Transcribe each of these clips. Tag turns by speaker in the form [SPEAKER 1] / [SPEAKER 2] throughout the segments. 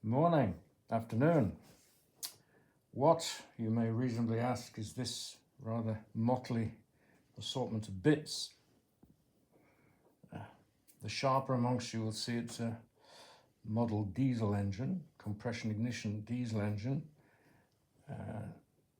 [SPEAKER 1] Morning, afternoon. What, you may reasonably ask, is this rather motley assortment of bits? The sharper amongst you will see it's a model diesel engine, compression ignition diesel engine,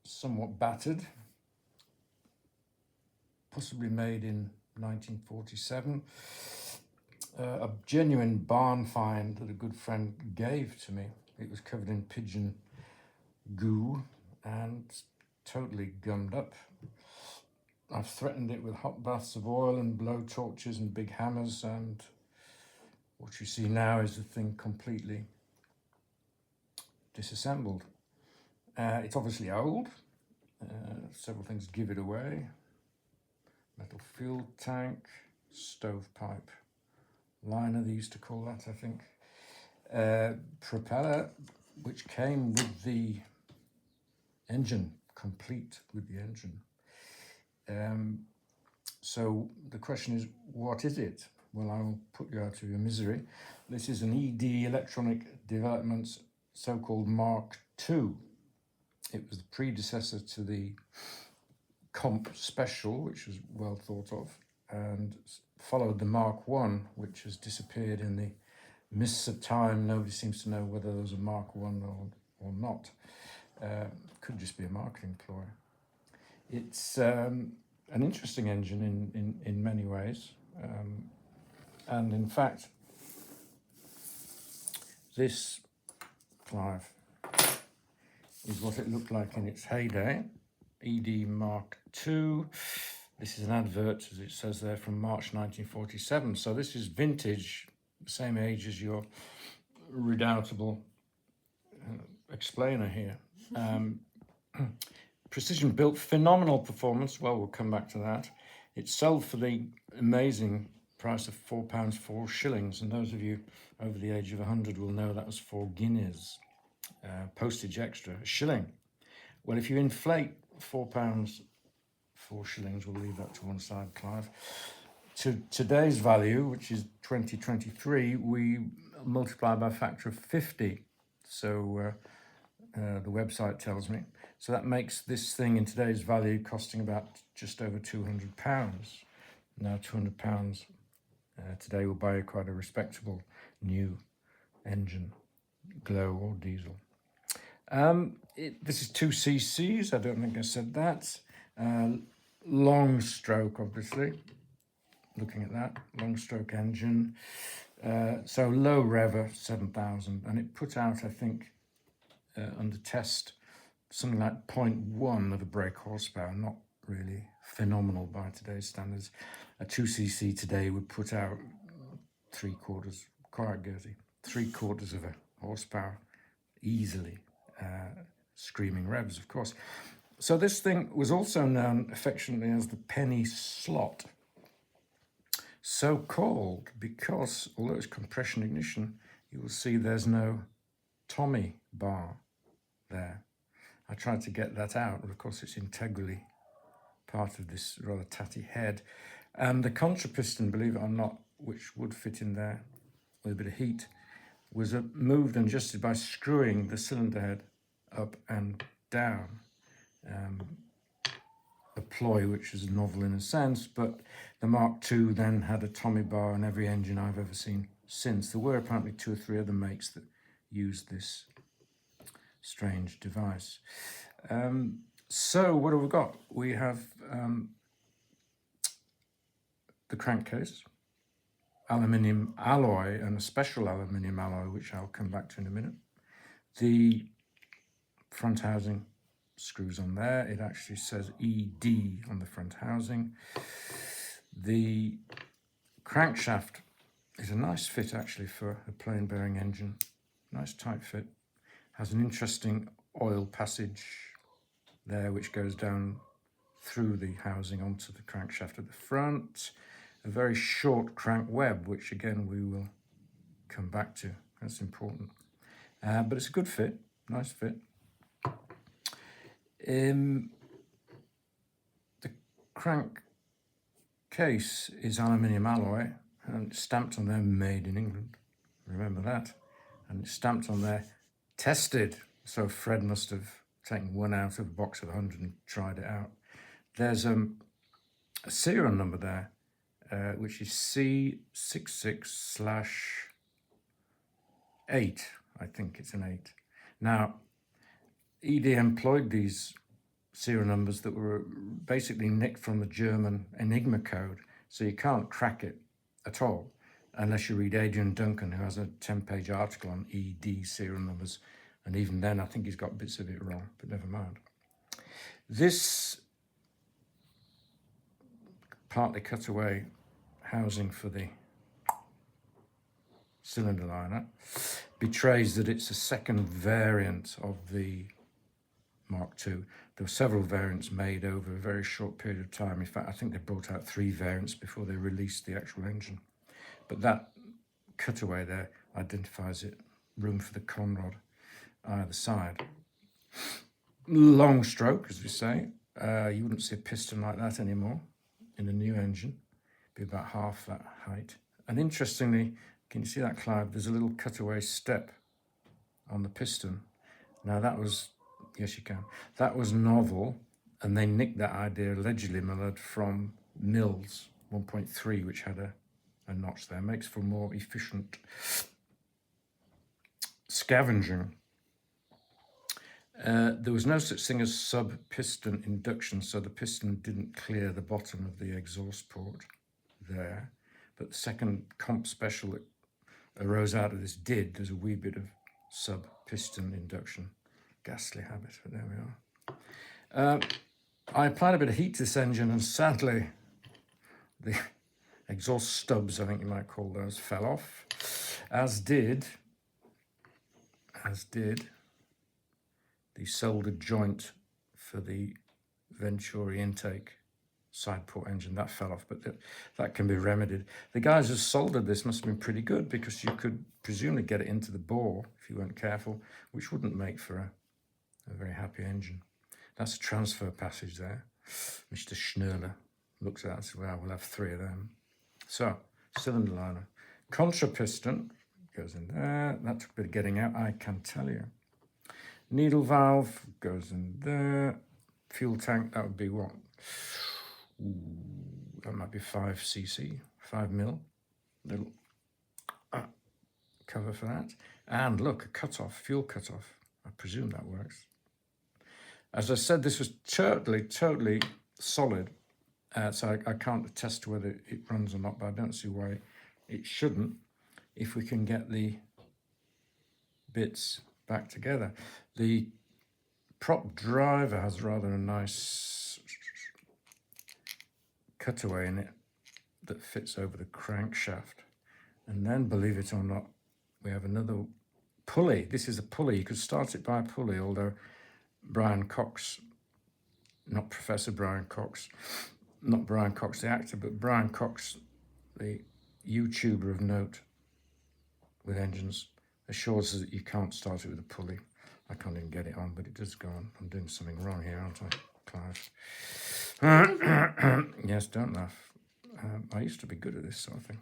[SPEAKER 1] somewhat battered, possibly made in 1947. A genuine barn find that a good friend gave to me. It was covered in pigeon goo and totally gummed up. I've threatened it with hot baths of oil and blow torches and big hammers, and what you see now is the thing completely disassembled. It's obviously old. Several things give it away. Metal fuel tank, stovepipe liner, they used to call that, I think. Propeller, which came with the engine, complete with the engine. So the question is, what is it? Well, I'll put you out of your misery. This is an ED, Electronic Developments, so-called Mark II. It was the predecessor to the Comp Special, which was well thought of, and followed the Mark I, which has disappeared in the mists of time. Nobody seems to know whether there was a Mark I or not. Could just be a marketing ploy. It's an interesting engine in many ways. And in fact, this, Clive, is what it looked like in its heyday. ED Mark II. This is an advert, as it says there, from March 1947. So this is vintage, the same age as your redoubtable explainer here. Precision built, phenomenal performance. Well, we'll come back to that. It sold for the amazing price of £4, 4 shillings. And those of you over the age of 100 will know that was 4 guineas. Postage extra, a shilling. Well, if you inflate £4, 4 shillings, we'll leave that to one side, Clive. To today's value, which is 2023, we multiply by a factor of 50. So the website tells me. So that makes this thing in today's value costing about just over £200. Now £200 today will buy you quite a respectable new engine, glow or diesel. This is 2 cc's, I don't think I said that. Long stroke, obviously, looking at that, long stroke engine. So low rev, 7,000, and it put out, I think, under test, something like 0.1 of a brake horsepower, not really phenomenal by today's standards. A 2 cc today would put out 3/4, quite girthy, 3/4 of a horsepower, easily. Screaming revs, of course. So this thing was also known affectionately as the penny slot. So called because, although it's compression ignition, you will see there's no Tommy bar there. I tried to get that out, but of course it's integrally part of this rather tatty head. And the contrapiston, believe it or not, which would fit in there with a bit of heat, was moved and adjusted by screwing the cylinder head up and down. A ploy which is novel in a sense, but the Mark II then had a Tommy bar in every engine I've ever seen since. There were apparently 2 or 3 other makes that used this strange device. So what have we got? We have the crankcase, aluminium alloy, and a special aluminium alloy, which I'll come back to in a minute. The front housing screws on there. It actually says ED on the front housing. The crankshaft is a nice fit actually for a plain bearing engine. Nice tight fit. Has an interesting oil passage there which goes down through the housing onto the crankshaft at the front. A very short crank web, which again we will come back to. That's important. But it's a good fit, nice fit. The crank case is aluminium alloy and stamped on there, made in England. Remember that. and it's stamped on there, tested. So Fred must have taken one out of a box of 100 and tried it out. There's a serial number there, which is C66/8. I think it's an 8. Now, ED employed these serial numbers that were basically nicked from the German Enigma code, so you can't crack it at all unless you read Adrian Duncan, who has a 10-page article on ED serial numbers, and even then I think he's got bits of it wrong, but never mind. This partly cut away housing for the cylinder liner betrays that it's a second variant of the Mark II. There were several variants made over a very short period of time. In fact, I think they brought out 3 variants before they released the actual engine. But that cutaway there identifies it, room for the conrod either side. Long stroke, as we say. You wouldn't see a piston like that anymore in a new engine. It'd be about half that height. And interestingly, can you see that, Clive? There's a little cutaway step on the piston. Now that was, yes you can, that was novel, and they nicked that idea, allegedly, Millard, from Mills 1.3, which had a notch there. Makes for more efficient scavenging. There was no such thing as sub-piston induction, so the piston didn't clear the bottom of the exhaust port there. But the second comp special that arose out of this did. There's a wee bit of sub-piston induction. Ghastly habit, but there we are. I applied a bit of heat to this engine, and sadly, the exhaust stubs, I think you might call those, fell off, as did the soldered joint for the Venturi intake side port engine. That fell off, but that can be remedied. The guys who soldered this must have been pretty good, because you could presumably get it into the bore if you weren't careful, which wouldn't make for a very happy engine. That's a transfer passage there. Mr. Schnurler looks at it and says, well, we'll have 3 of them. So, cylinder liner. Contra piston goes in there. That took a bit of getting out, I can tell you. Needle valve goes in there. Fuel tank, that would be what? Ooh, that might be 5 cc, 5 mil. Little cover for that. And look, a cutoff, fuel cutoff. I presume that works. As I said, this was totally solid. So I can't attest to whether it runs or not, but I don't see why it shouldn't if we can get the bits back together. The prop driver has rather a nice cutaway in it that fits over the crankshaft. And then, believe it or not, we have another pulley. This is a pulley. You could start it by a pulley, although Brian Cox, not Professor Brian Cox, not Brian Cox the actor, but Brian Cox, the YouTuber of note with engines, assures us that you can't start it with a pulley. I can't even get it on, but it does go on. I'm doing something wrong here, aren't I, Clive? Yes, don't laugh. I used to be good at this sort of thing.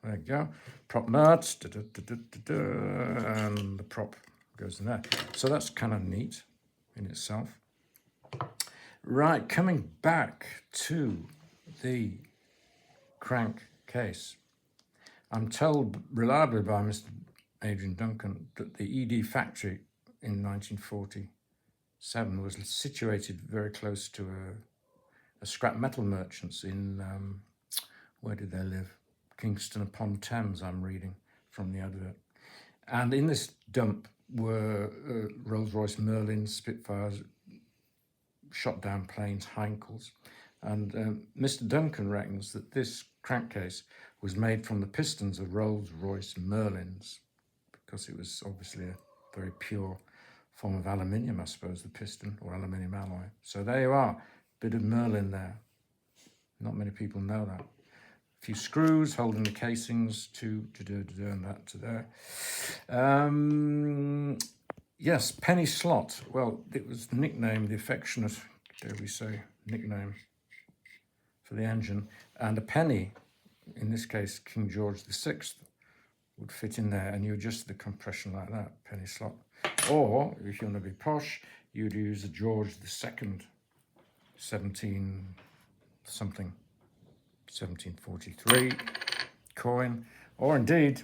[SPEAKER 1] There you go. Prop nuts, and the prop goes in there. So that's kind of neat in itself. Right, coming back to the crank case. I'm told reliably by Mr. Adrian Duncan that the ED factory in 1947 was situated very close to a scrap metal merchants in, where did they live? Kingston upon Thames, I'm reading from the advert. And in this dump were Rolls-Royce Merlins, Spitfires, shot down planes, Heinkels. And Mr. Duncan reckons that this crankcase was made from the pistons of Rolls-Royce Merlins, because it was obviously a very pure form of aluminium, I suppose, the piston, or aluminium alloy. So there you are, bit of Merlin there. Not many people know that. A few screws holding the casings to and that to there. Yes, penny slot. Well, it was nicknamed, the affectionate, dare we say, nickname for the engine. And a penny, in this case, King George VI, would fit in there, and you adjust the compression like that, penny slot. Or if you want to be posh, you'd use a George II 17 something 1743 coin, or indeed,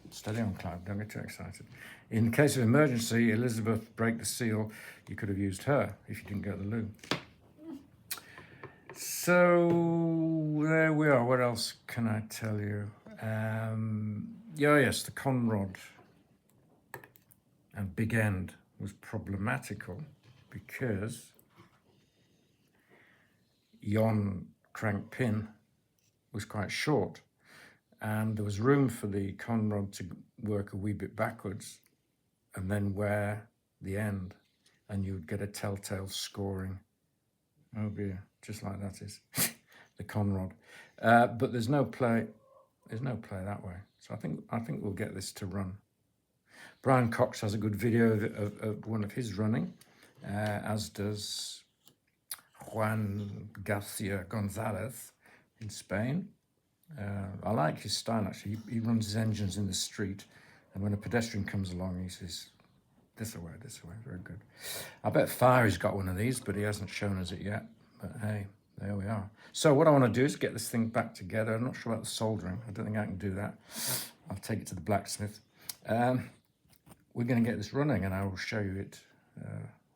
[SPEAKER 1] steady on Clive, don't get too excited. In case of emergency, Elizabeth break the seal, you could have used her if you didn't get the loo. So there we are. What else can I tell you? Yes, the conrod and big end was problematical because yon crank pin was quite short, and there was room for the conrod to work a wee bit backwards and then wear the end, and you'd get a telltale scoring. Oh dear, just like that is the conrod. But there's no play that way. So I think we'll get this to run. Brian Cox has a good video of one of his running, as does Juan Garcia Gonzalez in Spain. I like his style, actually. He runs his engines in the street, and when a pedestrian comes along, he says, this away, very good. I bet Fiery's got one of these, but he hasn't shown us it yet. But hey, there we are. So what I want to do is get this thing back together. I'm not sure about the soldering. I don't think I can do that. I'll take it to the blacksmith. We're going to get this running, and I will show you it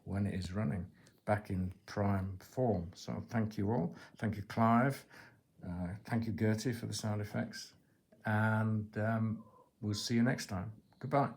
[SPEAKER 1] when it is running, back in prime form. So thank you all. Thank you, Clive. Thank you, Gertie, for the sound effects. And we'll see you next time. Goodbye.